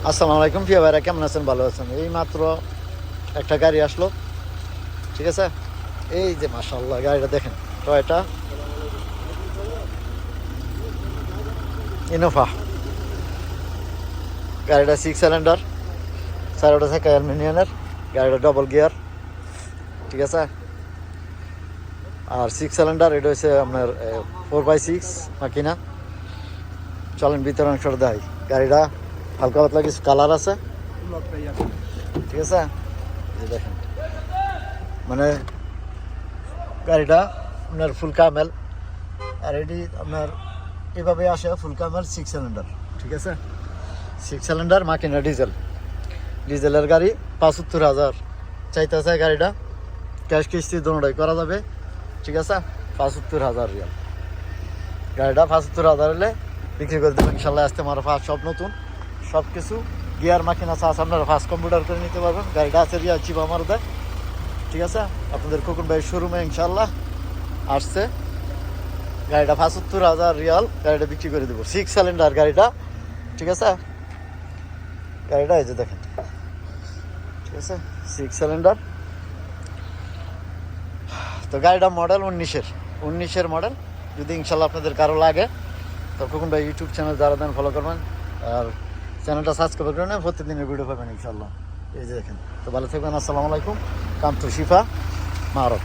আসসালামু আলাইকুম প্রিয় ভাইরা, কেমন আছেন? ভালো আছেন? এই মাত্র একটা গাড়ি আসলো, ঠিক আছে। এই যে মাশাআল্লাহ গাড়িটা দেখেন, টয়োটা ইনোভা। গাড়িটা 6 সিলিন্ডার, চারোটা চাকা অ্যালুমিনিয়ামের। গাড়িটা ডবল গিয়ার, ঠিক আছে। আর 6 সিলিন্ডার, এটা হচ্ছে আপনার 4x6 মাকিনা। চলেন ভিতরে অংশটা দেখাই। গাড়িটা হালকা পাতলা কিছু কালার আছে, ঠিক আছে। এই যে দেখেন, মানে গাড়িটা আপনার ফুল কামেল। আর এটি আপনার এভাবে আসে ফুল কামেল 6 সিলিন্ডার, ঠিক আছে। 6 সিলিন্ডার মাকিনা ডিজেলের গাড়ি। ৭৫,০০০ চাইতেছে গাড়িটা। ক্যাশ কিস্তি দোনোটাই করা যাবে, ঠিক আছে। ৭৫,০০০ রিয়াল গাড়িটা। ৭৫,০০০ হলে বিক্রি করে দেবেন ইনশাল্লাহ। আসতে আমার ফার্স্ট সব নতুন, সব কিছু গিয়ার মাকিনা চাষ আপনারা ফার্স্ট কম্পিউটার করে নিতে পারবেন। গাড়িটা আছে রিয়া চিপ আমার দেয়, ঠিক আছে। আপনাদের খোকন ভাই শোরুমে ইনশাল্লাহ আসছে। গাড়িটা ৭৫,০০০ রিয়াল গাড়িটা বিক্রি করে দেবো। 6 সিলিন্ডার গাড়িটা, ঠিক আছে। গাড়িটা এই যে দেখেন, ঠিক আছে। 6 সিলিন্ডার। তো গাড়িটা মডেল 19-এর মডেল। যদি ইনশাল্লাহ আপনাদের কারো লাগে তো খোকন ভাই ইউটিউব চ্যানেল যারা দেন ফলো করবেন, আর চ্যানেলটা সাবস্ক্রাইব করে নেন, প্রতিদিনের ভিডিও পাবেন ইনশাল্লাহ। এই যে দেখেন। তো ভালো থাকবেন। আসসালামু আলাইকুম। Come to Shifa Marak.